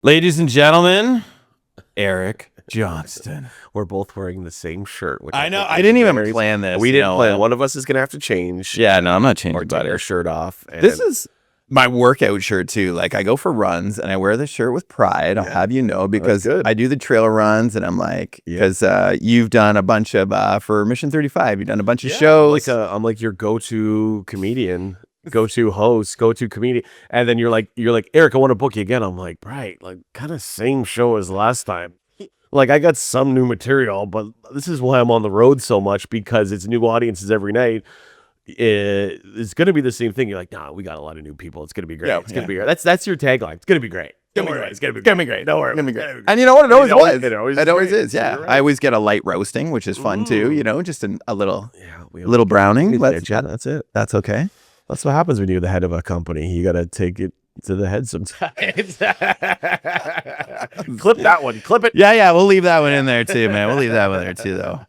Ladies and gentlemen, Eric Johnston. We're both wearing the same shirt. Which I know. I didn't even plan this. We didn't plan. One of us is going to have to change. Yeah, no, I'm not changing. Or take our shirt off. This is my workout shirt too. Like I go for runs and I wear this shirt with pride. I'll have you know, because I do the trail runs and I'm like, because you've done a bunch of for Mission 35. You've done a bunch of shows. I'm like your go-to comedian. Go-to host, go-to comedian, and then you're like, Eric, I want to book you again. I'm like, right, like kind of same show as last time. Like I got some new material, but this is why I'm on the road so much, because it's new audiences every night. It's gonna be the same thing. You're like, nah, we got a lot of new people. It's gonna be great. It's gonna be great. That's your tagline. It's gonna be great. It's gonna be great. Don't worry. It's gonna be great. And you know what? It always was. It always is. Yeah. Right. I always get a light roasting, which is fun too. You know, just a little, little browning. That's it. That's okay. That's what happens when you're the head of a company. You got to take it to the head sometimes. Clip that one. Clip it. Yeah. We'll leave that one in there too, man. We'll leave that one there too, though.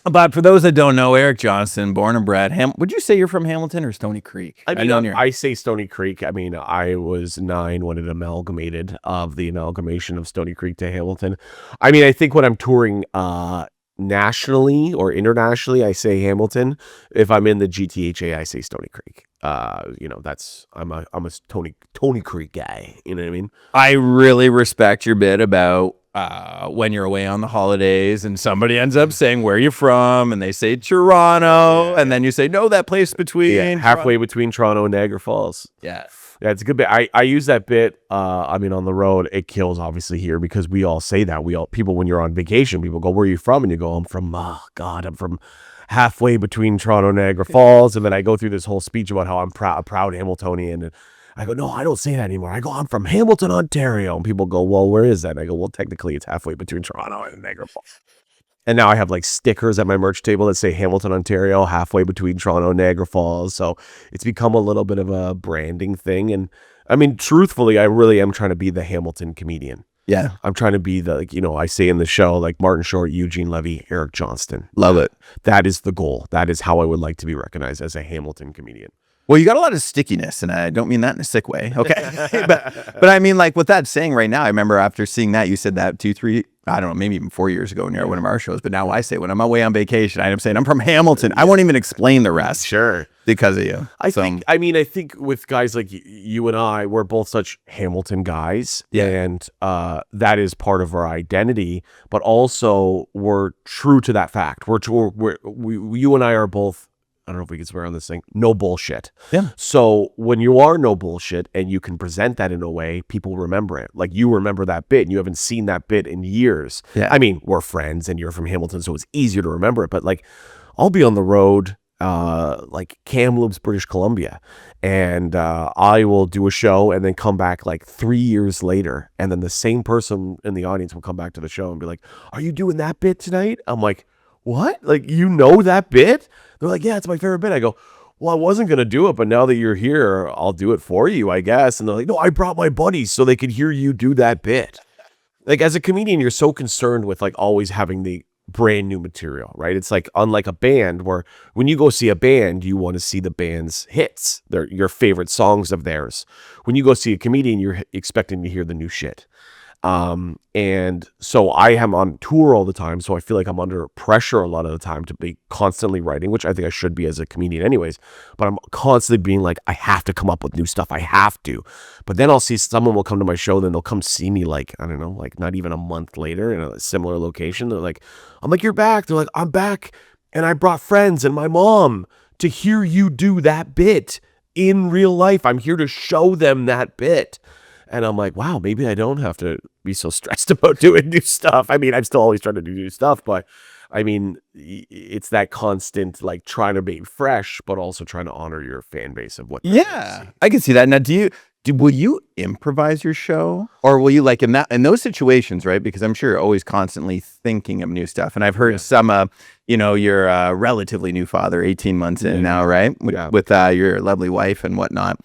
But for those that don't know, Eric Johnston, born and bred. Would you say you're from Hamilton or Stoney Creek? I say Stoney Creek. I mean, I was 9 when it amalgamated of the amalgamation of Stoney Creek to Hamilton. I mean, I think when I'm touring nationally or internationally, I say Hamilton. If I'm in the GTHA, I say Stoney Creek. I'm a Stoney Creek guy. You know what I mean? I really respect your bit about when you're away on the holidays and somebody ends up saying where you're from and they say Toronto and then you say no, that place between halfway between Toronto and Niagara Falls. Yeah, it's a good bit. I use that bit. I mean, on the road, it kills obviously here because we all say that. People, when you're on vacation, people go, "Where are you from?" And you go, "I'm from I'm from halfway between Toronto and Niagara Falls." And then I go through this whole speech about how I'm a proud Hamiltonian. And I go, "No, I don't say that anymore. I go, I'm from Hamilton, Ontario." And people go, "Well, where is that?" And I go, "Well, technically, it's halfway between Toronto and Niagara Falls." And now I have like stickers at my merch table that say Hamilton, Ontario, halfway between Toronto and Niagara Falls. So it's become a little bit of a branding thing. And I mean, truthfully, I really am trying to be the Hamilton comedian. Yeah. I'm trying to be the, I say in the show, like Martin Short, Eugene Levy, Eric Johnston. Love it. That is the goal. That is how I would like to be recognized as a Hamilton comedian. Well, you got a lot of stickiness, and I don't mean that in a sick way. Okay. but I mean, like, what that's saying right now, I remember after seeing that, you said that 2, 3, I don't know, maybe even 4 years ago near one of our shows. But now I say, when I'm away on vacation, I'm saying I'm from Hamilton. I won't even explain the rest. Sure. Because of you. I think with guys like you and I, we're both such Hamilton guys. Yeah. And that is part of our identity. But also, we're true to that fact. You and I are both, I don't know if we can swear on this thing, no bullshit. Yeah. So when you are no bullshit and you can present that in a way, people remember it. Like you remember that bit and you haven't seen that bit in years. Yeah. I mean, we're friends and you're from Hamilton, so it's easier to remember it. But like, I'll be on the road, like Kamloops, British Columbia, and I will do a show and then come back like 3 years later. And then the same person in the audience will come back to the show and be like, "Are you doing that bit tonight?" I'm like, "What? Like, you know that bit?" They're like, "Yeah, it's my favorite bit." I go, "Well, I wasn't going to do it, but now that you're here, I'll do it for you, I guess." And they're like, "No, I brought my buddies so they could hear you do that bit." Like, as a comedian, you're so concerned with like always having the brand new material, right? It's like unlike a band where when you go see a band, you want to see the band's hits, your favorite songs of theirs. When you go see a comedian, you're expecting to hear the new shit. And so I am on tour all the time. So I feel like I'm under pressure a lot of the time to be constantly writing, which I think I should be as a comedian anyways, but I'm constantly being like, I have to come up with new stuff. I have to, but then I'll see someone will come to my show. Then they'll come see me like, I don't know, like not even a month later in a similar location. They're like, I'm like, "You're back." They're like, "I'm back. And I brought friends and my mom to hear you do that bit in real life. I'm here to show them that bit." And I'm like, wow, maybe I don't have to be so stressed about doing new stuff. I mean, I'm still always trying to do new stuff, but I mean, it's that constant, like trying to be fresh, but also trying to honor your fan base of what. Yeah, I can see that. Now, will you improvise your show, or will you like in those situations, right? Because I'm sure you're always constantly thinking of new stuff. And I've heard some, you're a relatively new father, 18 months in now, right? With your lovely wife and whatnot.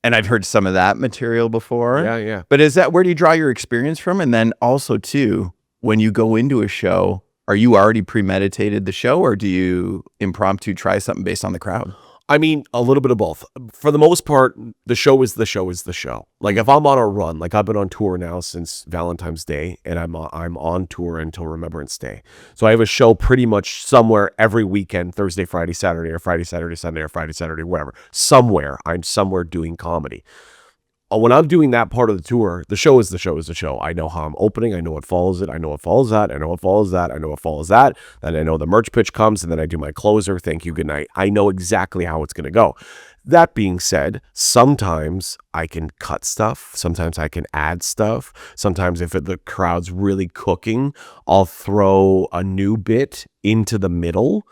And I've heard some of that material before. Yeah. But is that where do you draw your experience from? And then also too, when you go into a show, are you already premeditated the show, or do you impromptu try something based on the crowd? I mean, a little bit of both. For the most part, the show is the show is the show. Like if I'm on a run, like I've been on tour now since Valentine's Day, and I'm on tour until Remembrance Day. So I have a show pretty much somewhere every weekend, Thursday, Friday, Saturday, or Friday, Saturday, Sunday, or Friday, Saturday, whatever. Somewhere. I'm somewhere doing comedy. When I'm doing that part of the tour, the show is the show is the show. I know how I'm opening. I know what follows it. I know what follows that. I know what follows that. I know what follows that. Then I know the merch pitch comes, and then I do my closer. Thank you. Good night. I know exactly how it's going to go. That being said, sometimes I can cut stuff. Sometimes I can add stuff. Sometimes if the crowd's really cooking, I'll throw a new bit into the middle,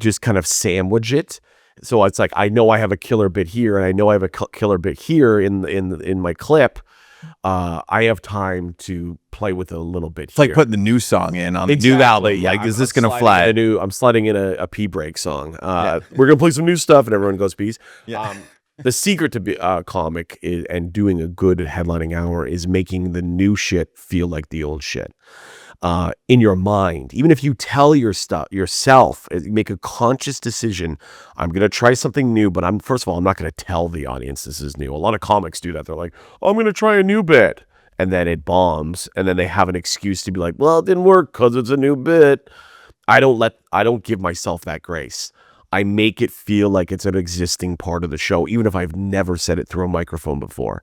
just kind of sandwich it. So it's like, I know I have a killer bit here, and I know I have a killer bit here in my clip. I have time to play with a little bit. It's like putting the new song in on the new album. Yeah, like, is this going to fly? I'm sliding in a pee break song. We're going to play some new stuff, and everyone goes peace. Yeah. The secret to be a comic and doing a good headlining hour is making the new shit feel like the old shit. In your mind, even if you tell yourself, make a conscious decision. I'm going to try something new, but first of all, I'm not going to tell the audience this is new. A lot of comics do that. They're like, oh, I'm going to try a new bit. And then it bombs. And then they have an excuse to be like, well, it didn't work because it's a new bit. I don't give myself that grace. I make it feel like it's an existing part of the show, even if I've never said it through a microphone before.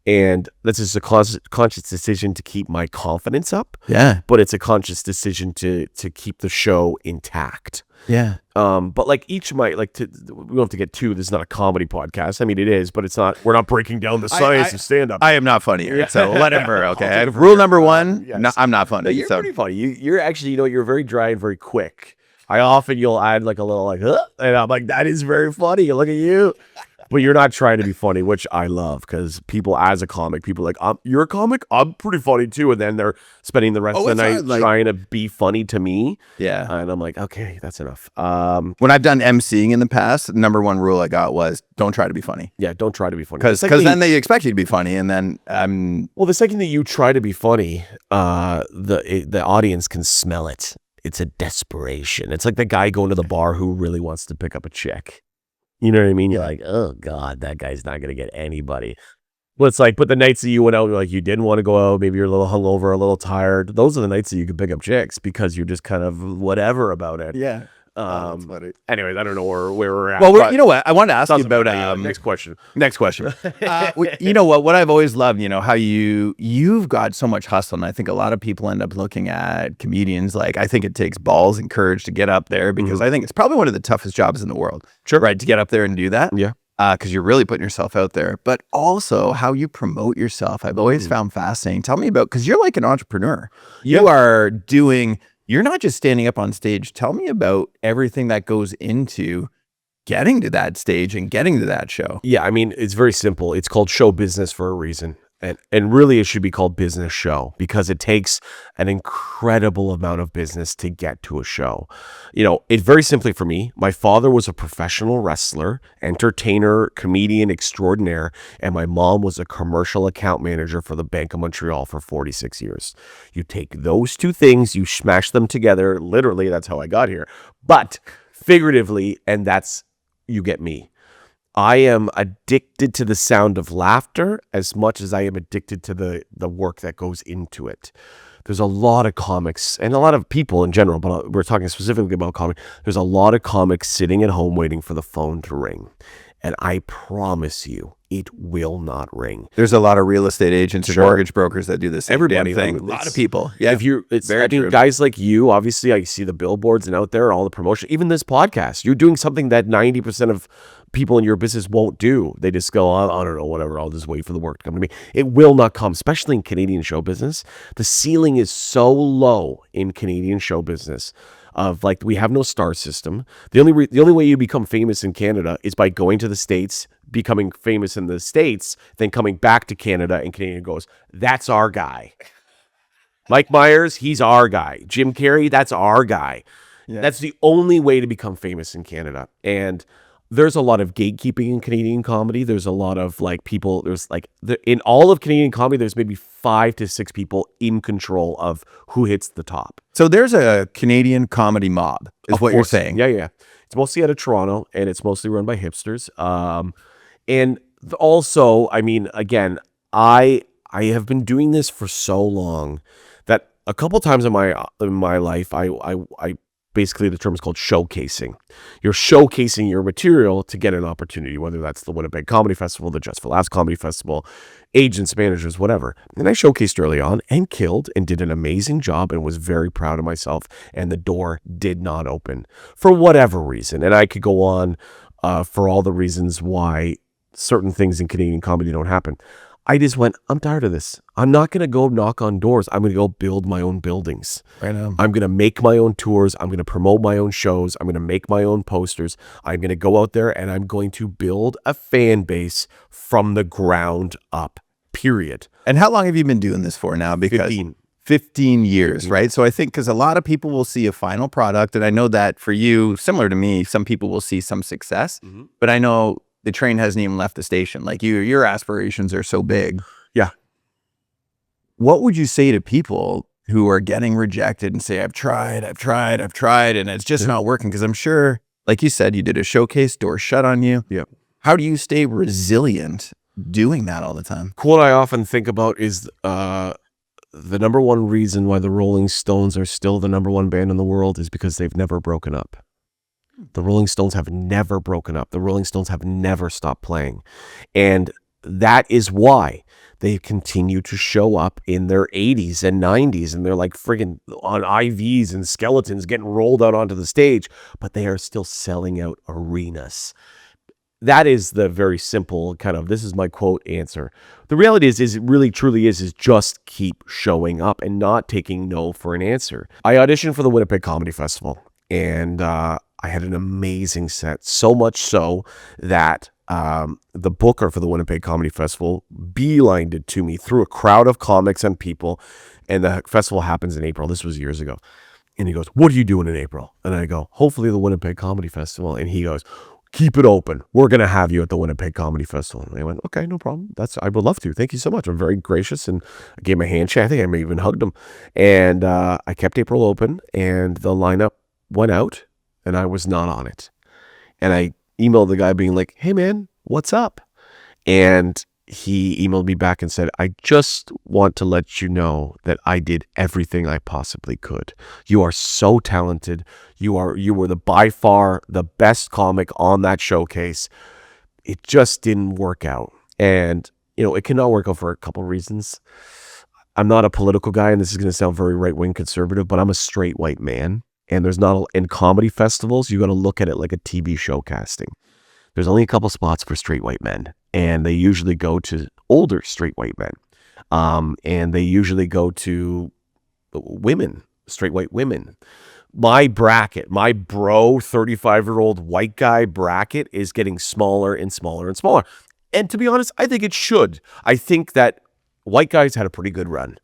And that's just a conscious decision to keep my confidence up. Yeah. But it's a conscious decision to keep the show intact. Yeah. But like we don't have to get too, this is not a comedy podcast. I mean, it is, but it's not, we're not breaking down the science of stand-up. I am not funny here, so let it burn, okay? Rule number one, yes. I'm not funny. No, you're pretty funny. You're actually, you're very dry and very quick. You'll add like a little like, and I'm like, that is very funny. Look at you. But you're not trying to be funny, which I love, because people, as a comic, people are like, you're a comic? I'm pretty funny too. And then they're spending the rest of the night trying to be funny to me. Yeah. And I'm like, okay, that's enough. When I've done emceeing in the past, the number one rule I got was don't try to be funny. Yeah, don't try to be funny. Because then they expect you to be funny, and then well, the second that you try to be funny, the audience can smell it. It's a desperation. It's like the guy going to the bar who really wants to pick up a chick. You know what I mean? You're like, oh God, that guy's not going to get anybody. Well, it's like, but the nights that you went out, like you didn't want to go out, maybe you're a little hungover, a little tired. Those are the nights that you can pick up chicks because you're just kind of whatever about it. Yeah. Anyways, I don't know where we're at. Well, you know what? I wanted to ask you about next question. Next question. You know what I've always loved, how you've got so much hustle, and I think a lot of people end up looking at comedians like, I think it takes balls and courage to get up there, because I think it's probably one of the toughest jobs in the world. Sure. Right, to get up there and do that. Yeah. Because you're really putting yourself out there, but also how you promote yourself. I've always found fascinating. Tell me about, because you're like an entrepreneur. You are doing. You're not just standing up on stage. Tell me about everything that goes into getting to that stage and getting to that show. Yeah, I mean, it's very simple. It's called show business for a reason. And really, it should be called business show, because it takes an incredible amount of business to get to a show. It's very simply for me. My father was a professional wrestler, entertainer, comedian extraordinaire, and my mom was a commercial account manager for the Bank of Montreal for 46 years. You take those two things, you smash them together. Literally, that's how I got here. But figuratively, and you get me. I am addicted to the sound of laughter as much as I am addicted to the work that goes into it. There's a lot of comics and a lot of people in general, but we're talking specifically about comics. There's a lot of comics sitting at home waiting for the phone to ring. And I promise you, it will not ring. There's a lot of real estate agents and mortgage brokers that do this. Everybody thing. A lot of people. Yeah. Guys like you, obviously, I see the billboards and out there, all the promotion, even this podcast, you're doing something that 90% of people in your business won't do. They just go, I don't know, whatever. I'll just wait for the work to come to me. It will not come, especially in Canadian show business. The ceiling is so low in Canadian show business. Of like, we have no star system. The only way you become famous in Canada is by going to the States, becoming famous in the States, then coming back to Canada, and Canadian goes, that's our guy. Mike Myers, he's our guy. Jim Carrey, that's our guy. Yeah. That's the only way to become famous in Canada. And there's a lot of gatekeeping in Canadian comedy. There's a lot of like people, in all of Canadian comedy, there's maybe 5 to 6 people in control of who hits the top. So there's a Canadian comedy mob, is what you're saying. Yeah. It's mostly out of Toronto, and it's mostly run by hipsters. And also, I mean, again, I have been doing this for so long that a couple times in my life, I basically, the term is called showcasing. You're showcasing your material to get an opportunity, whether that's the Winnipeg Comedy Festival, the Just for Laughs Comedy Festival, agents, managers, whatever. And I showcased early on and killed and did an amazing job and was very proud of myself. And the door did not open for whatever reason. And I could go on for all the reasons why certain things in Canadian comedy don't happen. I just went, I'm tired of this. I'm not going to go knock on doors. I'm going to go build my own buildings. Right now. I'm going to make my own tours. I'm going to promote my own shows. I'm going to make my own posters. I'm going to go out there and I'm going to build a fan base from the ground up, period. And how long have you been doing this for now? Because 15 years, right? So I think because a lot of people will see a final product, and I know that for you, similar to me, some people will see some success, but I know the train hasn't even left the station. Like your aspirations are so big. Yeah. What would you say to people who are getting rejected and say, I've tried, and it's just not working? Because I'm sure, like you said, you did a showcase, door shut on you. Yeah. How do you stay resilient doing that all the time? Quote I often think about is the number one reason why the Rolling Stones are still the number one band in the world is because they've never broken up. The Rolling Stones have never broken up. The Rolling Stones have never stopped playing. And that is why they continue to show up in their 80s and 90s. And they're like friggin' on IVs and skeletons getting rolled out onto the stage. But they are still selling out arenas. That is the very simple kind of, this is my quote answer. The reality is it really truly is just keep showing up and not taking no for an answer. I auditioned for the Winnipeg Comedy Festival. And I had an amazing set, so much so that the booker for the Winnipeg Comedy Festival beelined it to me through a crowd of comics and people. And the festival happens in April. This was years ago. And he goes, what are you doing in April? And I go, hopefully the Winnipeg Comedy Festival. And he goes, keep it open. We're going to have you at the Winnipeg Comedy Festival. And I went, okay, no problem. I would love to. Thank you so much. I'm very gracious. And I gave him a handshake. I think I may even hugged him. And I kept April open and the lineup went out. And I was not on it. And I emailed the guy being like, hey man, what's up? And he emailed me back and said, I just want to let you know that I did everything I possibly could. You are so talented. You were by far the best comic on that showcase. It just didn't work out. And, it cannot work out for a couple reasons. I'm not a political guy, and this is going to sound very right-wing conservative, but I'm a straight white man. And there's not, in comedy festivals, you got to look at it like a TV show casting. There's only a couple spots for straight white men. And they usually go to older straight white men. And they usually go to women, straight white women. My bracket, my bro 35-year-old white guy bracket is getting smaller and smaller and smaller. And to be honest, I think it should. I think that white guys had a pretty good run.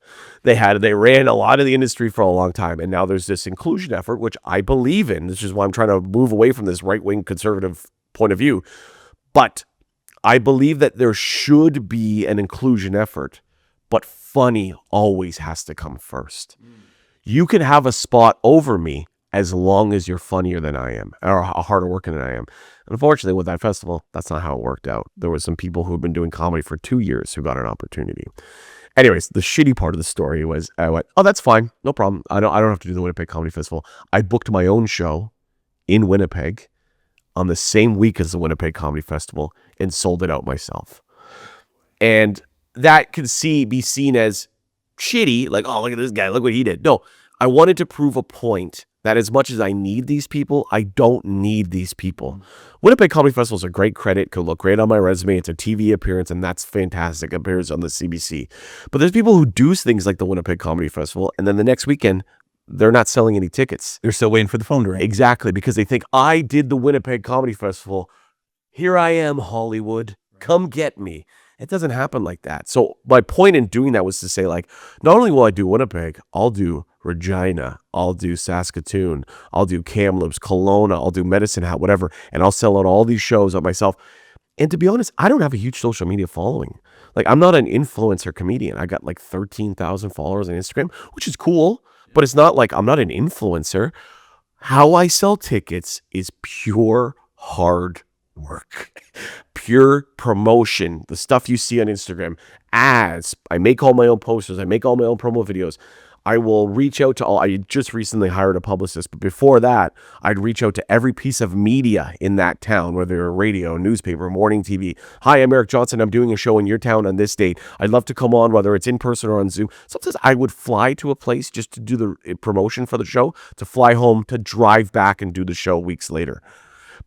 They ran a lot of the industry for a long time. And now there's this inclusion effort, which I believe in. This is why I'm trying to move away from this right-wing conservative point of view. But I believe that there should be an inclusion effort, but funny always has to come first. You can have a spot over me as long as you're funnier than I am or harder working than I am. Unfortunately, with that festival, that's not how it worked out. There were some people who had been doing comedy for 2 years who got an opportunity. Anyways, the shitty part of the story was I went, oh, that's fine. No problem. I don't have to do the Winnipeg Comedy Festival. I booked my own show in Winnipeg on the same week as the Winnipeg Comedy Festival and sold it out myself. And that could be seen as shitty, like, oh, look at this guy, look what he did. No, I wanted to prove a point that as much as I need these people, I don't need these people. Winnipeg Comedy Festival is a great credit, could look great on my resume. It's a TV appearance, and that's fantastic. It appears on the CBC. But there's people who do things like the Winnipeg Comedy Festival, and then the next weekend, they're not selling any tickets. They're still waiting for the phone to ring. Exactly, because they think, I did the Winnipeg Comedy Festival. Here I am, Hollywood. Come get me. It doesn't happen like that. So my point in doing that was to say, like, not only will I do Winnipeg, I'll do Regina, I'll do Saskatoon, I'll do Kamloops, Kelowna, I'll do Medicine Hat, whatever, and I'll sell out all these shows on myself. And to be honest, I don't have a huge social media following. Like, I'm not an influencer comedian. I got like 13,000 followers on Instagram, which is cool, but it's not like I'm not an influencer. How I sell tickets is pure hard work, pure promotion. The stuff you see on Instagram, ads. I make all my own posters. I make all my own promo videos. I will reach out to I just recently hired a publicist, but before that, I'd reach out to every piece of media in that town, whether they're radio, newspaper, morning TV. Hi, I'm Eric Johnston. I'm doing a show in your town on this date. I'd love to come on, whether it's in person or on Zoom. Sometimes I would fly to a place just to do the promotion for the show, to fly home, to drive back and do the show weeks later,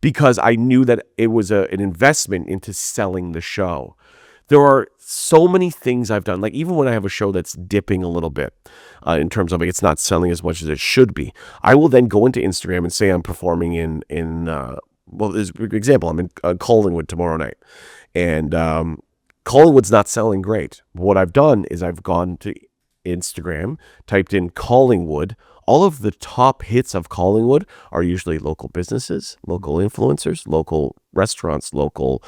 because I knew that it was an investment into selling the show. There are so many things I've done, like even when I have a show that's dipping a little bit in terms of it's not selling as much as it should be, I will then go into Instagram and say I'm performing as an example, I'm in Collingwood tomorrow night, and Collingwood's not selling great. What I've done is I've gone to Instagram, typed in Collingwood. All of the top hits of Collingwood are usually local businesses, local influencers, local restaurants, local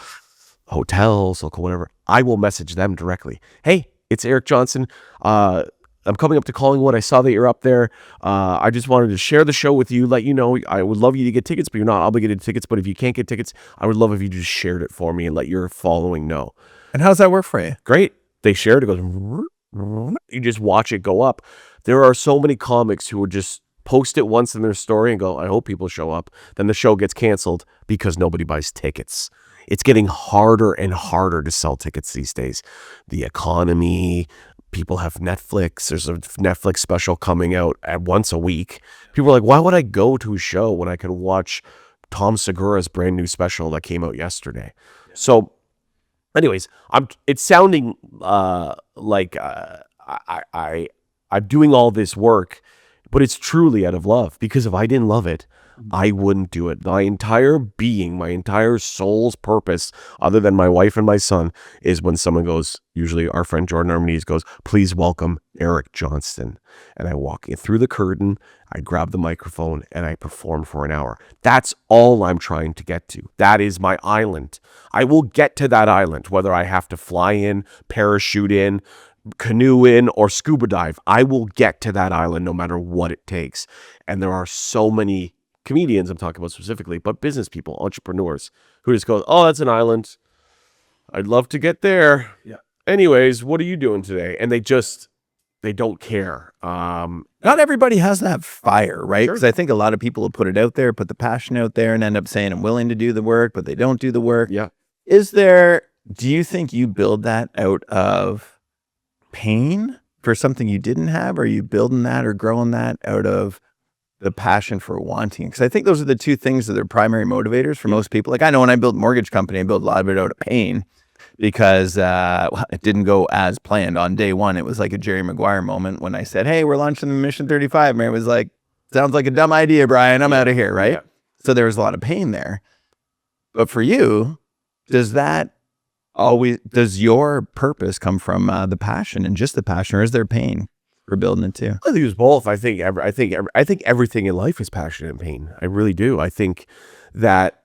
hotels, local whatever. I will message them directly. Hey, it's Eric Johnston. I'm coming up to Collingwood. I saw that you're up there. I just wanted to share the show with you, let you know I would love you to get tickets, but you're not obligated to tickets. But if you can't get tickets, I would love if you just shared it for me and let your following know. And how's that work for you? Great. They shared it. It goes, you just watch it go up. There are so many comics who would just post it once in their story and go, I hope people show up. Then the show gets canceled because nobody buys tickets. It's getting harder and harder to sell tickets these days. The economy, people have Netflix. There's a Netflix special coming out at once a week. People are like, why would I go to a show when I can watch Tom Segura's brand new special that came out yesterday? So anyways, it's sounding like I'm doing all this work, but it's truly out of love, because if I didn't love it, I wouldn't do it. My entire being, my entire soul's purpose, other than my wife and my son, is when someone goes, usually our friend Jordan Armenides goes, please welcome Eric Johnston. And I walk in through the curtain, I grab the microphone, and I perform for an hour. That's all I'm trying to get to. That is my island. I will get to that island, whether I have to fly in, parachute in, canoe in, or scuba dive. I will get to that island no matter what it takes. And there are so many comedians I'm talking about specifically, but business people, entrepreneurs, who just go, oh, that's an island. I'd love to get there. Yeah. Anyways, what are you doing today? And they don't care. Not everybody has that fire, right? Because I think a lot of people will put it out there, put the passion out there, and end up saying, I'm willing to do the work, but they don't do the work. Yeah. Do you think you build that out of pain for something you didn't have? Or are you building that or growing that out of the passion for wanting? Because I think those are the two things that are primary motivators for most people. Like I know when I built a mortgage company, I built a lot of it out of pain because it didn't go as planned. On day one, it was like a Jerry Maguire moment when I said, hey, we're launching the Mission 35. And it was like, sounds like a dumb idea, Brian. I'm out of here, right? Yeah. So there was a lot of pain there. But for you, does your purpose come from the passion and just the passion, or is there pain for building it too? I think it's both. I think everything in life is passion and pain. I really do. I think that,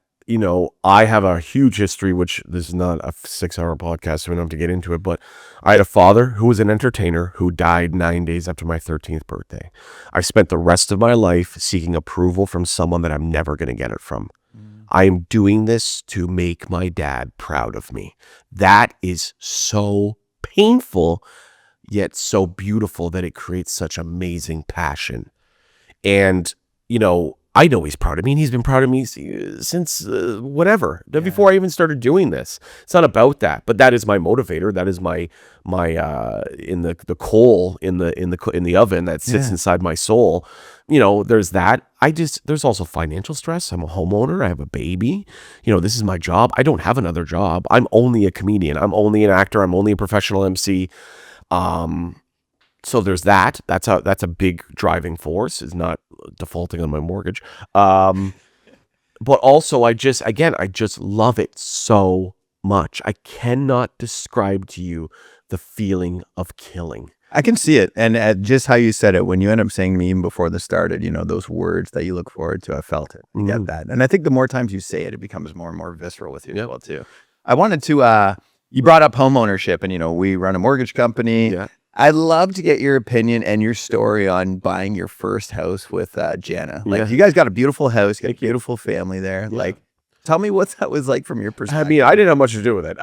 I have a huge history, which this is not a 6-hour podcast, so we don't have to get into it, but I had a father who was an entertainer who died 9 days after my 13th birthday. I spent the rest of my life seeking approval from someone that I'm never going to get it from. I am doing this to make my dad proud of me. That is so painful, yet so beautiful that it creates such amazing passion. And, I know he's proud of me, and he's been proud of me since whatever, before I even started doing this. It's not about that, but that is my motivator. That is my in the coal in the oven that sits inside my soul. There's that. There's also financial stress. I'm a homeowner. I have a baby. This is my job. I don't have another job. I'm only a comedian. I'm only an actor. I'm only a professional MC. So there's that. That's a big driving force, is not defaulting on my mortgage. But also I just love it so much. I cannot describe to you the feeling of killing. I can see it. And just how you said it, when you end up saying to me even before this started, those words that you look forward to, I felt it. I get that. And I think the more times you say it, it becomes more and more visceral with you as well too. I wanted to, you brought up home ownership, and we run a mortgage company. Yeah. I'd love to get your opinion and your story on buying your first house with Jana. Like, you guys got a beautiful house, got a beautiful family there. Yeah. Like, tell me what that was like from your perspective. I mean, I didn't have much to do with it.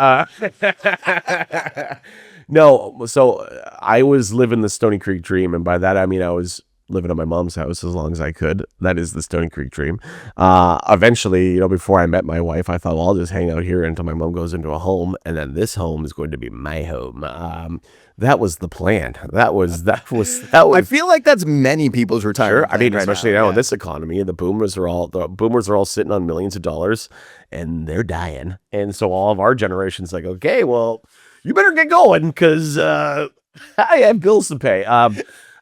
No, so I was living the Stoney Creek dream, and by that I mean I was living at my mom's house as long as I could. That is the Stoney Creek dream. Eventually, you know, before I met my wife, I thought, well, I'll just hang out here until my mom goes into a home, and then this home is going to be my home. That was the plan. That was. I feel like that's many people's retirement. Sure. I mean, right especially now in this economy, the boomers are all sitting on millions of dollars, and they're dying. And so all of our generation's like, okay, well, you better get going because I have bills to pay.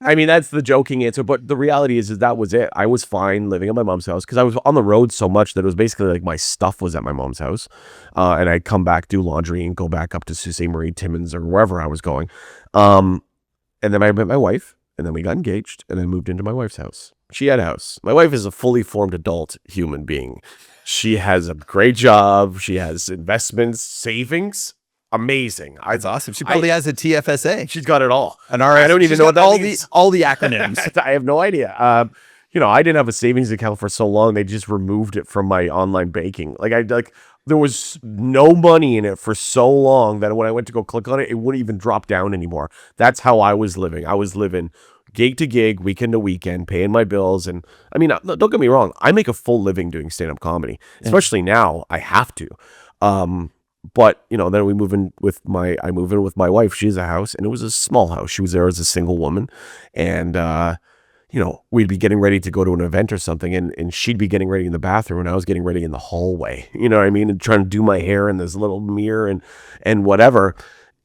I mean, that's the joking answer, but the reality is that was it. I was fine living at my mom's house because I was on the road so much that it was basically like my stuff was at my mom's house, and I'd come back, do laundry, and go back up to Sault Ste. Marie, Timmins, or wherever I was going. And then I met my wife, and then we got engaged, and then moved into my wife's house. She had a house. My wife is a fully formed adult human being. She has a great job. She has investments, savings. Amazing. That's awesome. She probably has a TFSA. She's got it all. An RS. I don't even know what that means. All the acronyms. I have no idea. You know, I didn't have a savings account for so long. They just removed it from my online banking. There was no money in it for so long that when I went to go click on it, it wouldn't even drop down anymore. That's how I was living. I was living gig to gig, weekend to weekend, paying my bills. And I mean, don't get me wrong. I make a full living doing stand-up comedy, especially now. I have to. But you know, then I move in with my wife. She has a house, and it was a small house. She was there as a single woman, and you know, we'd be getting ready to go to an event or something, and she'd be getting ready in the bathroom, and I was getting ready in the hallway. You know what I mean? And trying to do my hair in this little mirror and whatever.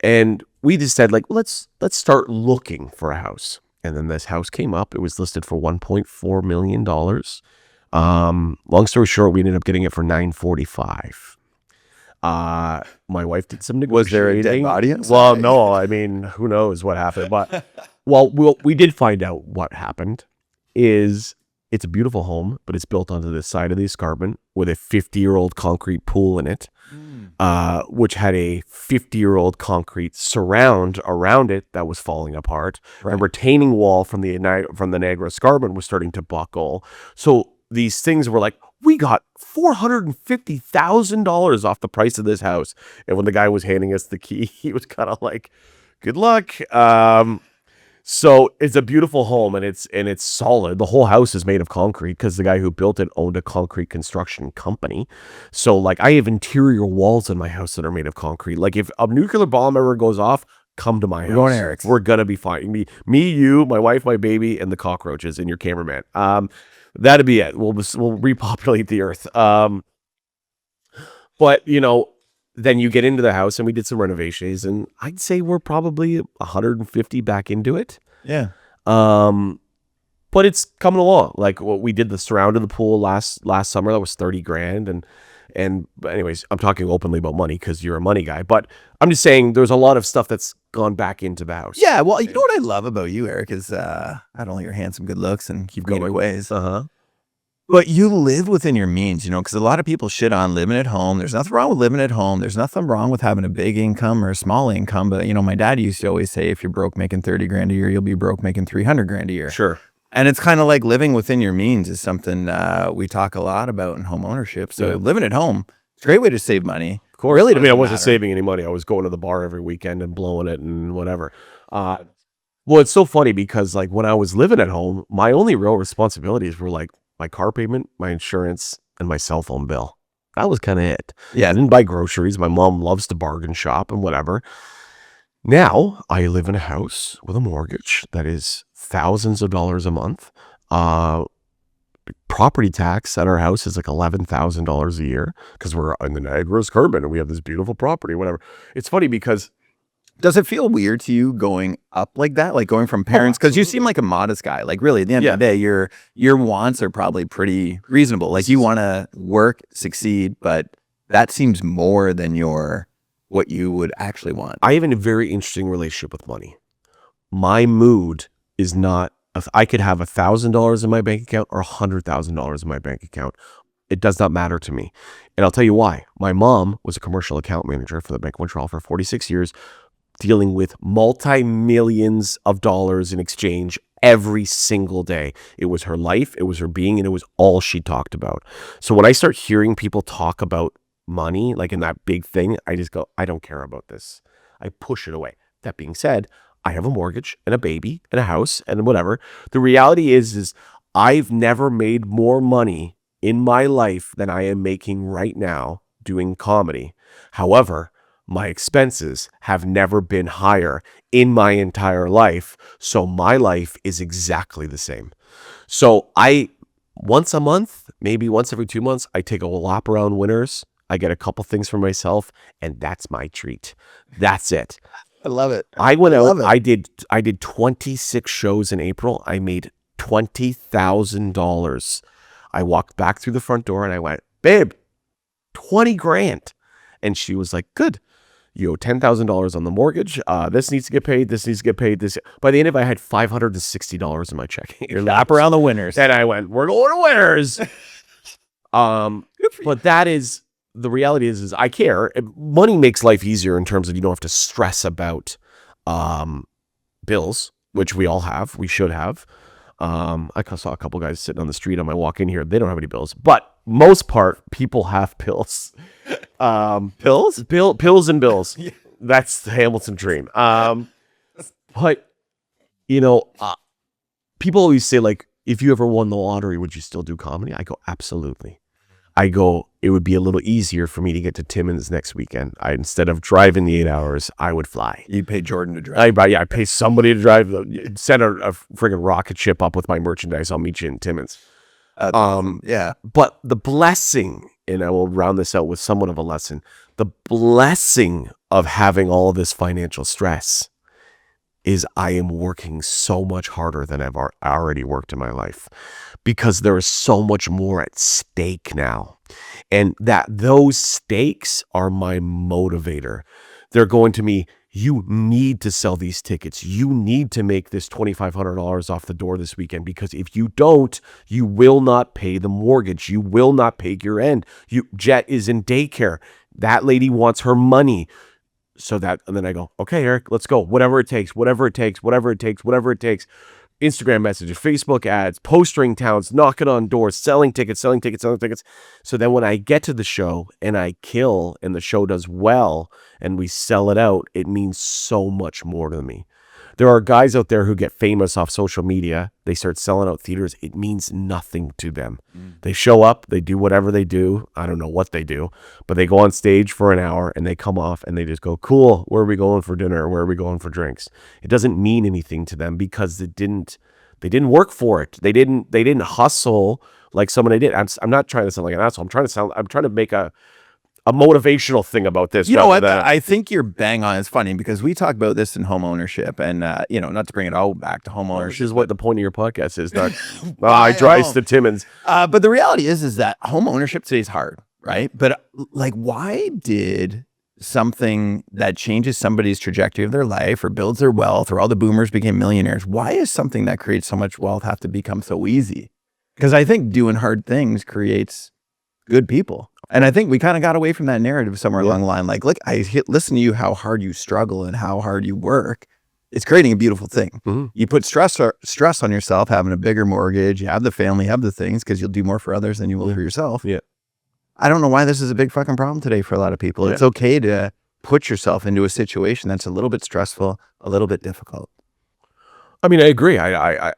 And we just said, like, let's start looking for a house. And then this house came up. It was listed for $1.4 million. Long story short, we ended up getting it for $945. My wife did some negotiating. Was there a dead audience? Well, no, I mean, who knows what happened, but we did find out what happened is it's a beautiful home, but it's built onto the side of the escarpment with a 50-year-old concrete pool in it, which had a 50-year-old concrete surround around it that was falling apart. Right. A retaining wall from the Niagara Escarpment was starting to buckle. So these things were like, we got $450,000 off the price of this house. And when the guy was handing us the key, he was kind of like, good luck. So it's a beautiful home, and it's solid. The whole house is made of concrete because the guy who built it owned a concrete construction company. So like, I have interior walls in my house that are made of concrete. Like, if a nuclear bomb ever goes off, come to my house. We're going Eric's. We're gonna be fine. Me, you, my wife, my baby, and the cockroaches, and your cameraman. That'd be it. We'll repopulate the earth. But you know, then you get into the house, and we did some renovations, and I'd say we're probably 150 back into it. Yeah. But it's coming along. Like, what we did the surround of the pool last summer, that was $30,000, but anyways, I'm talking openly about money because you're a money guy. But I'm just saying there's a lot of stuff that's gone back into the house. Yeah, well, you know what I love about you, Eric, is not only your handsome good looks and keep going ways, but you live within your means, you know, because a lot of people shit on living at home. There's nothing wrong with living at home. There's nothing wrong with having a big income or a small income. But, you know, my dad used to always say, if you're broke making $30,000 a year, you'll be broke making $300,000 a year. Sure. And it's kind of like living within your means is something we talk a lot about in home ownership. So living at home, it's a great way to save money. Of course. Really, I mean, I wasn't saving any money. I was going to the bar every weekend and blowing it and whatever. Well, it's so funny because like when I was living at home, my only real responsibilities were like my car payment, my insurance, and my cell phone bill. That was kind of it. Yeah, I didn't buy groceries. My mom loves to bargain shop and whatever. Now I live in a house with a mortgage that is thousands of dollars a month. Property tax at our house is like $11,000 a year because we're in the Niagara Escarpment and we have this beautiful property, whatever. It's funny because does it feel weird to you going up like that? Like going from parents? Because you seem like a modest guy. Like really, at the end of the day, your wants are probably pretty reasonable. Like you want to work, succeed, but that seems more than what you would actually want. I have a very interesting relationship with money. My mood is not, I could have $1,000 in my bank account or $100,000 in my bank account. It does not matter to me. And I'll tell you why. My mom was a commercial account manager for the Bank of Montreal for 46 years. dealing with multi-millions of dollars in exchange every single day. It was her life, it was her being, and it was all she talked about. So when I start hearing people talk about money, like in that big thing, I just go, I don't care about this. I push it away. That being said, I have a mortgage and a baby and a house and whatever. The reality is I've never made more money in my life than I am making right now doing comedy. However, my expenses have never been higher in my entire life. So my life is exactly the same. So once a month, maybe once every 2 months, I take a lap around Winners. I get a couple things for myself, and that's my treat. That's it. I love it. I went out. I did 26 shows in April. I made $20,000. I walked back through the front door and I went, babe, 20 grand. And she was like, good. You owe $10,000 on the mortgage. This needs to get paid. This needs to get paid. This. By the end of it, I had $560 in my checking. Your lap around the Winners. And I went, we're going to Winners. But that is, the reality is I care. Money makes life easier in terms of you don't have to stress about bills, which we all have. We should have. I saw a couple guys sitting on the street on my walk in here. They don't have any bills, but most part, people have pills. Pills? Pills and bills. Yeah. That's the Hamilton dream. But, people always say, like, if you ever won the lottery, would you still do comedy? I go, absolutely. I go, it would be a little easier for me to get to Timmins next weekend. Instead of driving the 8 hours, I would fly. You'd pay Jordan to drive. I pay somebody to drive. Send a friggin' rocket ship up with my merchandise. I'll meet you in Timmins. Yeah. But the blessing, and I will round this out with somewhat of a lesson, the blessing of having all of this financial stress is I am working so much harder than I've already worked in my life, because there is so much more at stake now. And those stakes are my motivator. They're going to me, you need to sell these tickets. You need to make this $2,500 off the door this weekend, because if you don't, you will not pay the mortgage. You will not pay your end. Jet is in daycare. That lady wants her money. And then I go, okay, Eric, let's go. Whatever it takes. Instagram messages, Facebook ads, postering towns, knocking on doors, selling tickets. So then when I get to the show and I kill and the show does well and we sell it out, it means so much more to me. There are guys out there who get famous off social media. They start selling out theaters. It means nothing to them. They show up, they do whatever they do. I don't know what they do, but they go on stage for an hour and they come off and they just go, cool, where are we going for dinner? Where are we going for drinks? It doesn't mean anything to them because they didn't work for it. They didn't hustle like someone did. I'm not trying to sound like an asshole. I'm trying to make a motivational thing about this. You know what? I think you're bang on. It's funny because we talk about this in home ownership, and not to bring it all back to home ownership. Which is what the point of your podcast is. Not I drive to Timmins. But the reality is that home ownership today is hard, right? But like, why did something that changes somebody's trajectory of their life or builds their wealth, or all the boomers became millionaires, why is something that creates so much wealth have to become so easy? Because I think doing hard things creates good people. And I think we kind of got away from that narrative somewhere along the line. Like, look, listen to you, how hard you struggle and how hard you work. It's creating a beautiful thing. Mm-hmm. You put stress on yourself, having a bigger mortgage, you have the family, you have the things, because you'll do more for others than you will for yourself. Yeah. I don't know why this is a big fucking problem today for a lot of people. Yeah. It's okay to put yourself into a situation that's a little bit stressful, a little bit difficult. I mean, I agree. I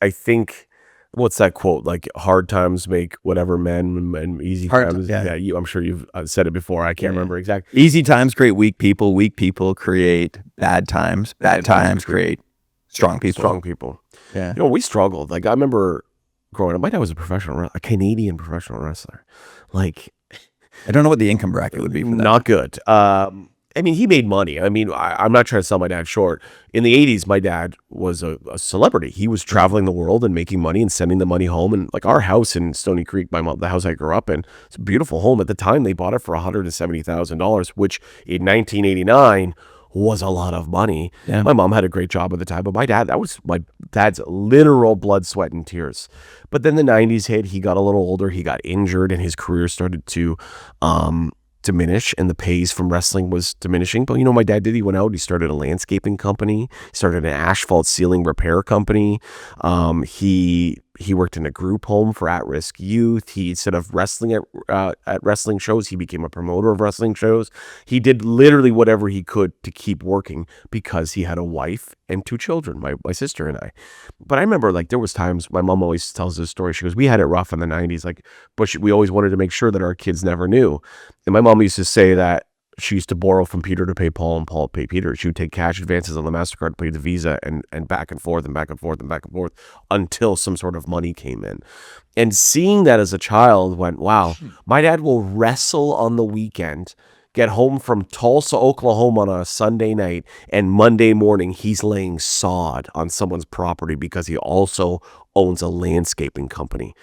think, what's that quote? Like, hard times make whatever men, and easy times. Yeah. I'm sure you've said it before. I can't remember exactly. Easy times create weak people. Weak people create bad times. Bad times create strong people. Yeah. We struggled. Like, I remember growing up, my dad was a Canadian professional wrestler. Like, I don't know what the income bracket would be for that. Not good. I mean, he made money. I mean, I'm not trying to sell my dad short. In the 80s, my dad was a celebrity. He was traveling the world and making money and sending the money home. And like, our house in Stoney Creek, the house I grew up in, it's a beautiful home. At the time, they bought it for $170,000, which in 1989 was a lot of money. Yeah. My mom had a great job at the time, but that was my dad's literal blood, sweat, and tears. But then the 90s hit. He got a little older. He got injured, and his career started to diminish and the pays from wrestling was diminishing. But my dad did. He went out. He started a landscaping company. He started an asphalt ceiling repair company. He worked in a group home for at-risk youth. He, instead of wrestling at wrestling shows, he became a promoter of wrestling shows. He did literally whatever he could to keep working because he had a wife and 2 children, my sister and I. But I remember there was times, my mom always tells this story. She goes, we had it rough in the 90s, but we always wanted to make sure that our kids never knew. And my mom used to say that she used to borrow from Peter to pay Paul and Paul to pay Peter. She would take cash advances on the MasterCard, pay the Visa, and back and forth and back and forth and back and forth until some sort of money came in. And seeing that as a child went, wow, my dad will wrestle on the weekend, get home from Tulsa, Oklahoma on a Sunday night, and Monday morning he's laying sod on someone's property because he also owns a landscaping company.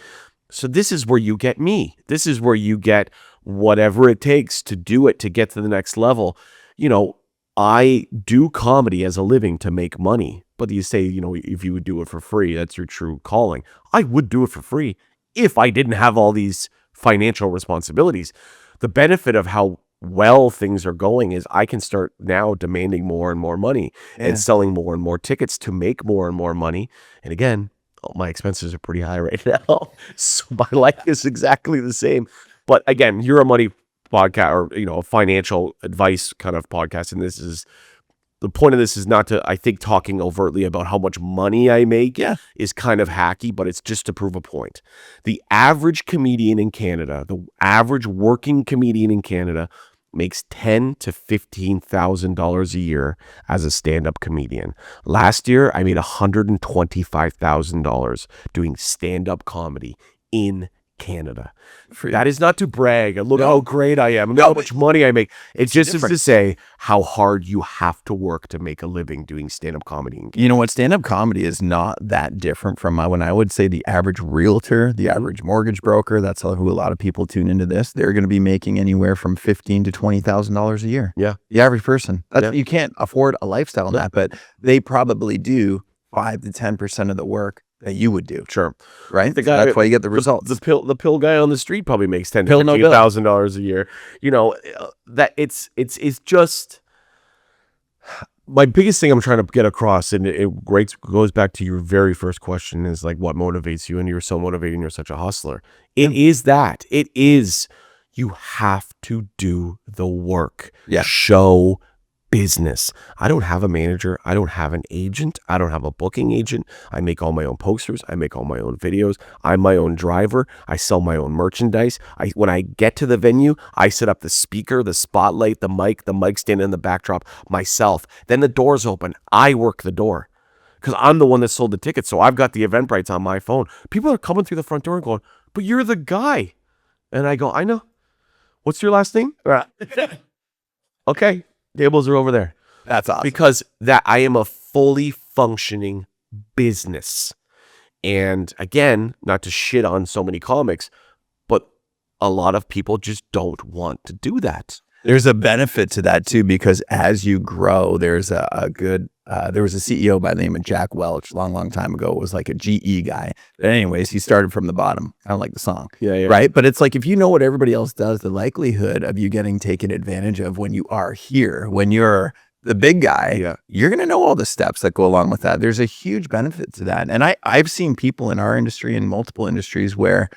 So this is where you get me. This is where you get whatever it takes to do it, to get to the next level. I do comedy as a living to make money. But you say, if you would do it for free, that's your true calling. I would do it for free if I didn't have all these financial responsibilities. The benefit of how well things are going is I can start now demanding more and more money and selling more and more tickets to make more and more money. And again, my expenses are pretty high right now. So my life is exactly the same. But again, you're a money podcast or, a financial advice kind of podcast. And the point of this is not to, I think, talking overtly about how much money I make is kind of hacky, but it's just to prove a point. The average comedian in Canada, the average working comedian in Canada makes $10,000 to $15,000 a year as a stand-up comedian. Last year, I made $125,000 doing stand-up comedy in Canada. That is not to brag and look how great I am and how much money I make. It's just to say how hard you have to work to make a living doing stand-up comedy. You know what? Stand-up comedy is not that different from when I would say the average realtor, the average mortgage broker. That's who a lot of people tune into this. They're going to be making anywhere from $15,000 to $20,000 a year. Yeah, the average person. You can't afford a lifestyle in that, but they probably do 5 to 10% of the work that you would do. Sure. Right? That's why you get the results. The pill guy on the street probably makes $10,000 to $15,000 a year. That it's just my biggest thing I'm trying to get across, and it goes back to your very first question, is what motivates you, and you're so motivated and you're such a hustler. It is you have to do the work. Show business. I don't have a manager. I don't have an agent. I don't have a booking agent. I make all my own posters. I make all my own videos. I'm my own driver. I sell my own merchandise. When I get to the venue, I set up the speaker, the spotlight, the mic stand in the backdrop myself. Then the doors open. I work the door because I'm the one that sold the tickets. So I've got the Eventbrites on my phone. People are coming through the front door and going, but you're the guy. And I go, I know. What's your last name? Okay. Tables are over there. That's awesome. Because I am a fully functioning business. And again, not to shit on so many comics, but a lot of people just don't want to do that. There's a benefit to that too, because as you grow, there's a good, there was a CEO by the name of Jack Welch long time ago. It was like a GE guy. But anyways, he started from the bottom, kind of like the song. Yeah. Right. But it's if you know what everybody else does, the likelihood of you getting taken advantage of when you are here, when you're the big guy, you're going to know all the steps that go along with that. There's a huge benefit to that. And I've seen people in our industry and multiple industries where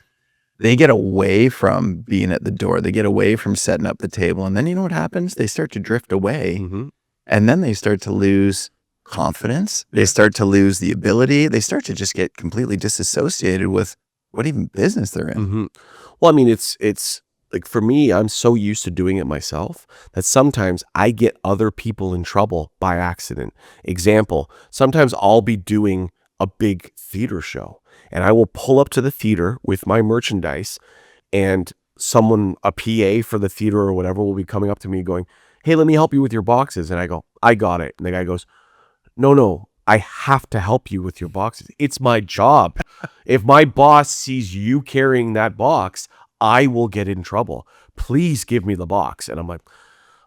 they get away from being at the door. They get away from setting up the table. And then you know what happens? They start to drift away. Mm-hmm. And then they start to lose confidence. They start to lose the ability. They start to just get completely disassociated with what even business they're in. Mm-hmm. Well, I mean, it's for me, I'm so used to doing it myself that sometimes I get other people in trouble by accident. Example, sometimes I'll be doing a big theater show. And I will pull up to the theater with my merchandise, and a PA for the theater or whatever will be coming up to me going, hey, let me help you with your boxes. And I go, I got it. And the guy goes, no, I have to help you with your boxes. It's my job. If my boss sees you carrying that box, I will get in trouble. Please give me the box. And I'm like,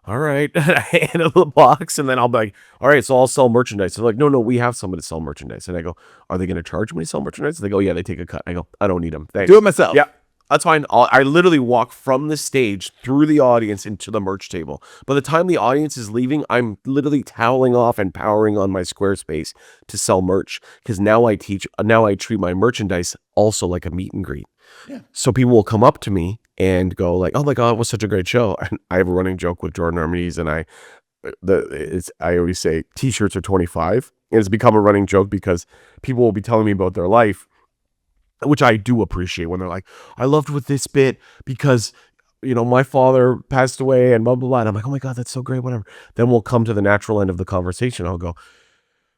all right. I hand him the box, and then I'll be like, all right, so I'll sell merchandise. They're like, no, we have somebody to sell merchandise. And I go, are they going to charge me to sell merchandise? And they go, yeah, they take a cut. I go, I don't need them. Thanks. Do it myself. Yeah. That's fine. I literally walk from the stage through the audience into the merch table. By the time the audience is leaving, I'm literally toweling off and powering on my Squarespace to sell merch, because now I treat my merchandise also like a meet and greet. Yeah. So people will come up to me and go like, "Oh my God, it was such a great show." And I have a running joke with Jordan Armides, and I always say t-shirts are $25, and it's become a running joke because people will be telling me about their life, which I do appreciate, when they're like, "I loved with this bit because, my father passed away and blah, blah, blah." And I'm like, "Oh my God, that's so great," whatever. Then we'll come to the natural end of the conversation. I'll go,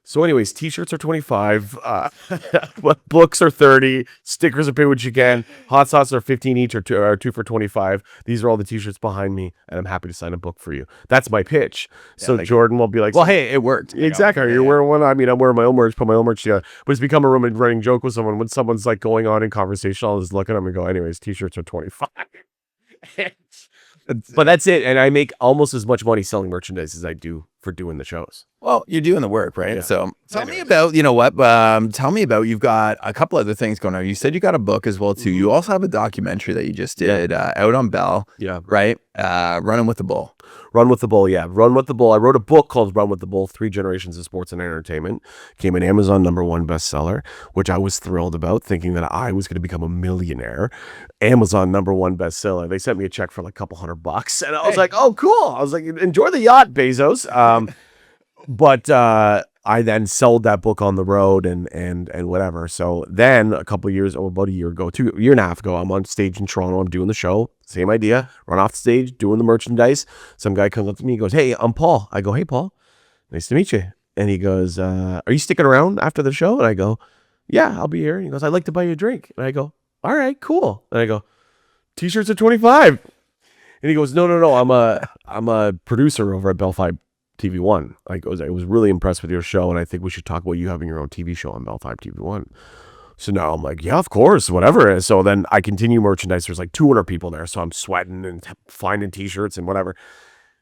"So anyways, t-shirts are $25, books are $30, stickers are pay what you can, hot sauce are $15 each, or two for $25. These are all the t-shirts behind me, and I'm happy to sign a book for you." That's my pitch. So Jordan will be like, "Well, hey, it worked." Exactly. You're wearing one. I mean, I'm wearing my own merch, put my own merch together. But it's become a running joke with someone. When someone's like going on in conversation, I'll just look at them and go, "Anyways, t-shirts are $25. But that's it. And I make almost as much money selling merchandise as I do for doing the shows. Well, you're doing the work, right? Yeah. So tell me about, tell me about, you've got a couple other things going on. You said you got a book as well, too. You also have a documentary that you just did out on Bell. Yeah. Right? Running with the Bull. Run with the Bull, yeah. Run with the Bull. I wrote a book called Run with the Bull, 3 Generations of Sports and Entertainment. Came an Amazon #1 bestseller, which I was thrilled about, thinking that I was going to become a millionaire. Amazon #1 bestseller. They sent me a check for like a couple $100. And I was like, "Oh, cool." I was like, "Enjoy the yacht, Bezos." But I then sold that book on the road and whatever. So then about a year ago, a year and a half ago, I'm on stage in Toronto. I'm doing the show. Same idea. Run off the stage, doing the merchandise. Some guy comes up to me and goes, "Hey, I'm Paul." I go, "Hey, Paul. Nice to meet you." And he goes, "Are you sticking around after the show?" And I go, "Yeah, I'll be here." And he goes, "I'd like to buy you a drink." And I go, "All right, cool." And I go, "T-shirts are $25. And he goes, No, I'm a producer over at Bell 5 TV1. I was really impressed with your show, and I think we should talk about you having your own TV show on Bell 5 TV1. So now I'm like, "Yeah, of course, whatever." So then I continue merchandise. There's like 200 people there, so I'm sweating and finding t-shirts and whatever.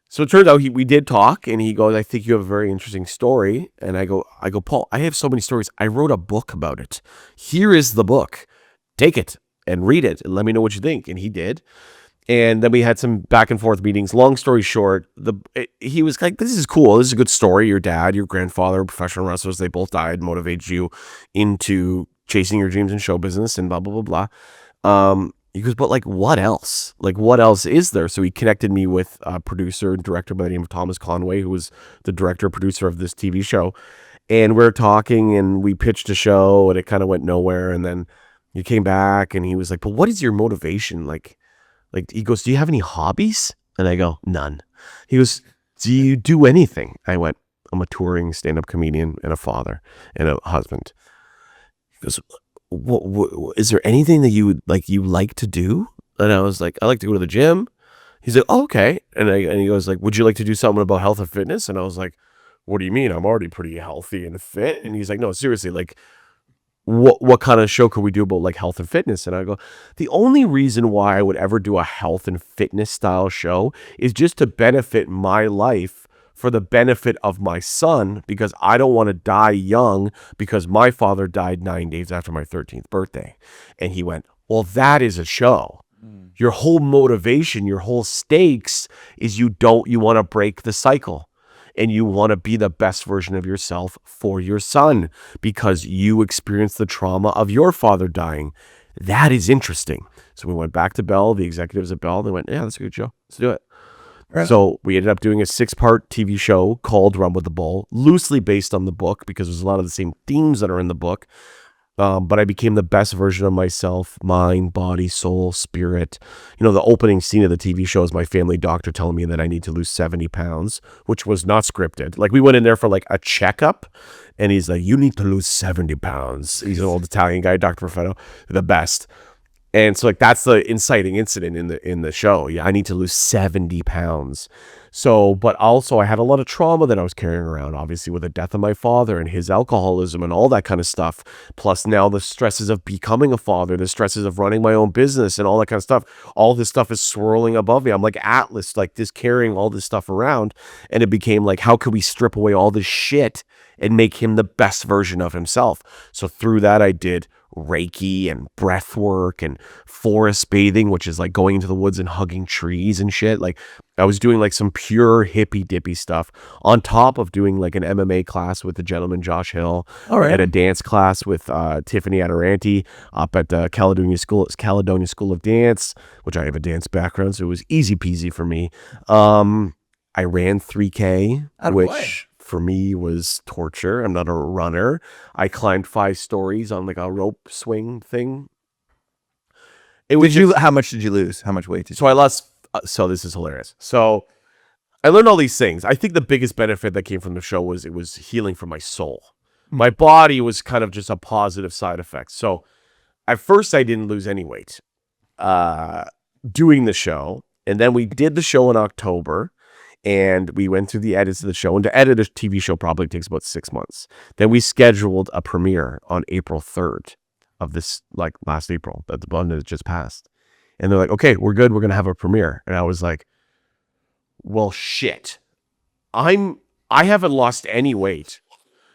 So it turns out we did talk, and he goes, "I think you have a very interesting story." And I go, "Paul, I have so many stories. I wrote a book about it. Here is the book. Take it and read it and let me know what you think." And he did. And then we had some back and forth meetings. Long story short, he was like, "This is cool. This is a good story. Your dad, your grandfather, professional wrestlers, they both died, motivated you into chasing your dreams in show business and blah, blah, blah, blah." He goes, "But like, what else? Like, what else is there?" So he connected me with a producer and director by the name of Thomas Conway, who was the director and producer of this TV show. And we're talking, and we pitched a show, and it kind of went nowhere. And then he came back, and he was like, "But what is your motivation? Like, he goes, do you have any hobbies?" And I go, "None." He goes, "Do you do anything?" I went, "I'm a touring stand-up comedian and a father and a husband." He goes, "Is there anything that you like to do?" And I was like, "I like to go to the gym." He's like, "Oh, okay." And he goes like, "Would you like to do something about health and fitness?" And I was like, "What do you mean? I'm already pretty healthy and fit." And he's like, "No, seriously, like, what kind of show could we do about like health and fitness?" And I go, "The only reason why I would ever do a health and fitness style show is just to benefit my life for the benefit of my son, because I don't want to die young, because my father died 9 days after my 13th birthday." And he went, "Well, that is a show. Your whole motivation, your whole stakes is you want to break the cycle. And you want to be the best version of yourself for your son because you experienced the trauma of your father dying. That is interesting." So we went back to Bell, the executives at Bell. They went, "Yeah, that's a good show. Let's do it." Right. So we ended up doing a 6-part TV show called Run with the Bull, loosely based on the book because there's a lot of the same themes that are in the book. But I became the best version of myself, mind, body, soul, spirit. The opening scene of the TV show is my family doctor telling me that I need to lose 70 pounds, which was not scripted. Like, we went in there for like a checkup, and he's like, "You need to lose 70 pounds. He's an old Italian guy, Dr. Perfetto, the best. And so like, that's the inciting incident in the show. Yeah, I need to lose 70 pounds. So, but also I had a lot of trauma that I was carrying around, obviously with the death of my father and his alcoholism and all that kind of stuff. Plus now the stresses of becoming a father, the stresses of running my own business and all that kind of stuff. All this stuff is swirling above me. I'm like Atlas, like just carrying all this stuff around. And it became like, how could we strip away all this shit and make him the best version of himself? So through that, I did Reiki and breath work and forest bathing, which is like going into the woods and hugging trees and shit. Like I was doing like some pure hippy dippy stuff on top of doing like an MMA class with the gentleman Josh Hill. All right. And a dance class with Tiffany Adoranti up at the Caledonia School of Dance, which I have a dance background, so it was easy peasy for me. I ran 3K, which for me was torture. I'm not a runner. I climbed 5 stories on like a rope swing thing. How much did you lose? How much weight did you So I lost. So this is hilarious. So I learned all these things. I think the biggest benefit that came from the show was it was healing for my soul. My body was kind of just a positive side effect. So at first I didn't lose any weight doing the show. And then we did the show in October. And we went through the edits of the show. And to edit a TV show probably takes about 6 months. Then we scheduled a premiere on April 3rd of this, like last April, that the one that just passed. And they're like, okay, we're good. We're going to have a premiere. And I was like, well, shit. I haven't lost any weight.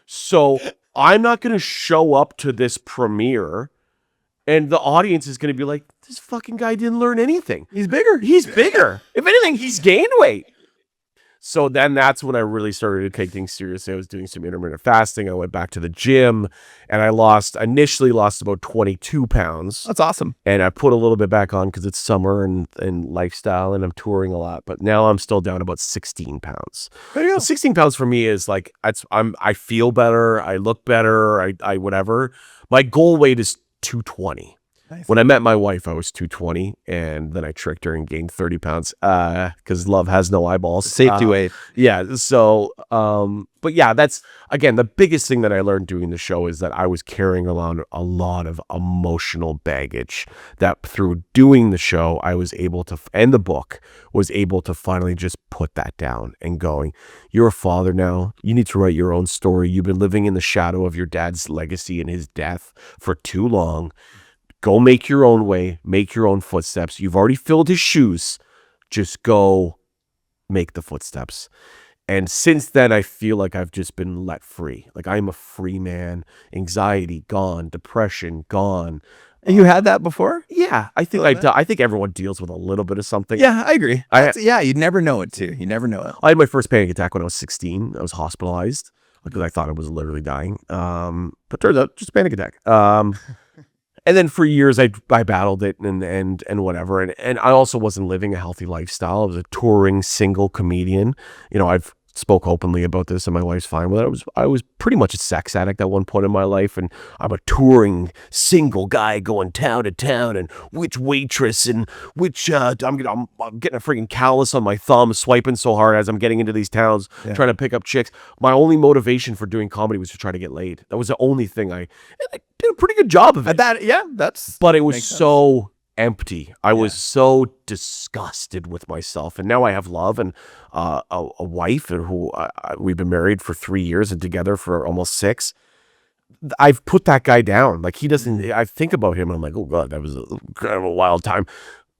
So I'm not going to show up to this premiere. And the audience is going to be like, this fucking guy didn't learn anything. He's bigger. He's bigger. If anything, he's gained weight. So then that's when I really started to take things seriously. I was doing some intermittent fasting. I went back to the gym and I initially lost about 22 pounds. That's awesome. And I put a little bit back on because it's summer and lifestyle and I'm touring a lot. But now I'm still down about 16 pounds. There you go. 16 pounds for me is like, I feel better. I look better. I whatever. My goal weight is 220. Nice. When I met my wife, I was 220, and then I tricked her and gained 30 pounds because love has no eyeballs. Safety weight. Yeah. So, but yeah, that's, again, the biggest thing that I learned doing the show is that I was carrying around a lot of emotional baggage that through doing the show, I was able to, and the book, was able to finally just put that down and going, you're a father now. You need to write your own story. You've been living in the shadow of your dad's legacy and his death for too long. Go make your own way, make your own footsteps. You've already filled his shoes. Just go make the footsteps. And since then, I feel like I've just been let free. Like I'm a free man. Anxiety gone, depression gone. You had that before? Yeah, I think everyone deals with a little bit of something. Yeah, I agree. You'd never know it too. You never know it. I had my first panic attack when I was 16. I was hospitalized because I thought I was literally dying. But turns out just a panic attack. And then for years I battled it and whatever. And I also wasn't living a healthy lifestyle. I was a touring single comedian. You know, I've spoke openly about this and my wife's fine with it. I was pretty much a sex addict at one point in my life, and I'm a touring single guy going town to town and which waitress and which I'm getting a freaking callus on my thumb swiping so hard as I'm getting into these towns trying to pick up chicks. My only motivation for doing comedy was to try to get laid. That was the only thing. I did a pretty good job of it. But it was so empty. I was so disgusted with myself, and now I have love and a wife, and who we've been married for 3 years and together for almost 6. I've put that guy down. Like he doesn't. I think about him, and I'm like, oh god, that was kind of a wild time.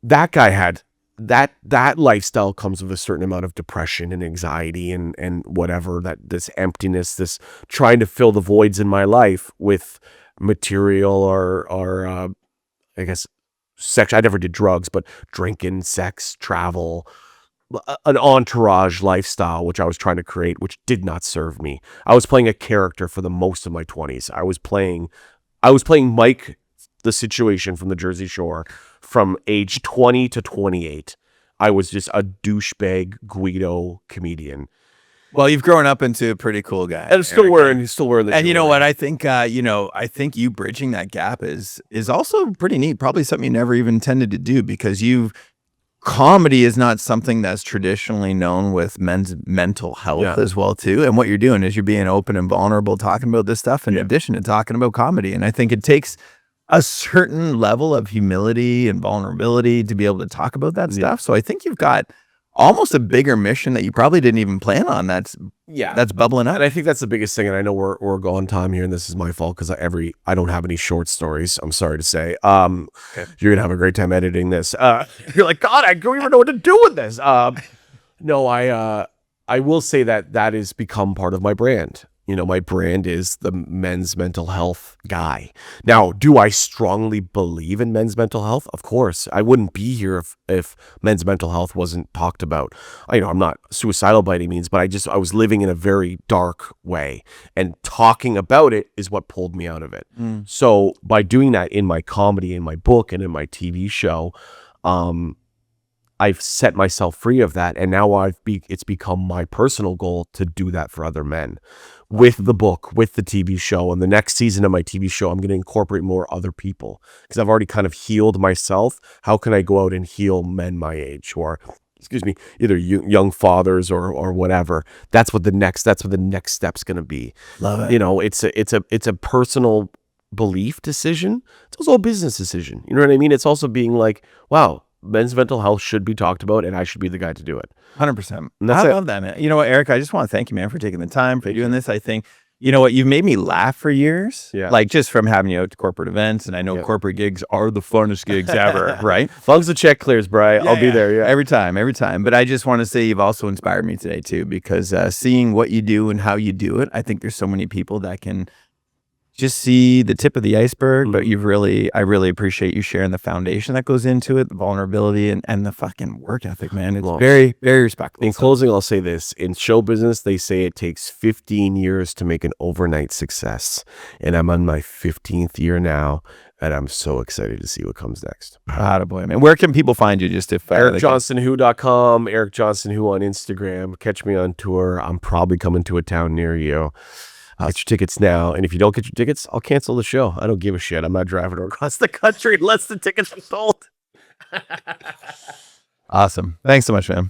That guy had that lifestyle comes with a certain amount of depression and anxiety and whatever, that this emptiness, this trying to fill the voids in my life with material or I guess sex. I never did drugs, but drinking, sex, travel, an entourage lifestyle, which I was trying to create, which did not serve me. I was playing a character for the most of my 20s. I was playing Mike, the situation from the Jersey Shore, from age 20 to 28. I was just a douchebag Guido comedian. Well, you've grown up into a pretty cool guy. And still wearing the jewelry. And you know what? I think I think you bridging that gap is also pretty neat. Probably something you never even intended to do, because comedy is not something that's traditionally known with men's mental health as well too. And what you're doing is you're being open and vulnerable, talking about this stuff in addition to talking about comedy. And I think it takes a certain level of humility and vulnerability to be able to talk about that stuff. So I think you've got almost a bigger mission that you probably didn't even plan on. That's bubbling up. And I think that's the biggest thing. And I know we're going time here, and this is my fault because I don't have any short stories. I'm sorry to say. You're gonna have a great time editing this. You're like, God, I don't even know what to do with this. No, I will say that has become part of my brand. You know, my brand is the men's mental health guy. Now, do I strongly believe in men's mental health? Of course. I wouldn't be here if men's mental health wasn't talked about. I'm not suicidal by any means, but I was living in a very dark way, and talking about it is what pulled me out of it. So by doing that in my comedy, in my book, and in my TV show, I've set myself free of that, and now it's become my personal goal to do that for other men. With the book, with the TV show, and the next season of my TV show, I'm going to incorporate more other people because I've already kind of healed myself. How can I go out and heal men my age, or either young fathers or whatever? That's what the next step's going to be. Love it. You know, it's a personal belief decision. It's also a business decision. You know what I mean? It's also being like, wow, men's mental health should be talked about, and I should be the guy to do it. 100%. I love that, man. You know what, Eric? I just want to thank you, man, for taking the time for doing this. I think, you know what, you've made me laugh for years. Yeah. Like just from having you out to corporate events, and I know corporate gigs are the funnest gigs ever, right? As long as the check clears, Bri, I'll be there. Yeah. Every time. But I just want to say you've also inspired me today too, because seeing what you do and how you do it, I think there's so many people that can just see the tip of the iceberg, but I really appreciate you sharing the foundation that goes into it, the vulnerability and the fucking work ethic, man. It's very, very respectful. In closing, I'll say this. In show business, they say it takes 15 years to make an overnight success. And I'm on my 15th year now, and I'm so excited to see what comes next. Attaboy, man. Where can people find you? Just if EricJohnstonWho.com, Eric Johnston Who on Instagram. Catch me on tour. I'm probably coming to a town near you. Get your tickets now. And if you don't get your tickets, I'll cancel the show. I don't give a shit. I'm not driving across the country unless the tickets are sold. Awesome. Thanks so much, man.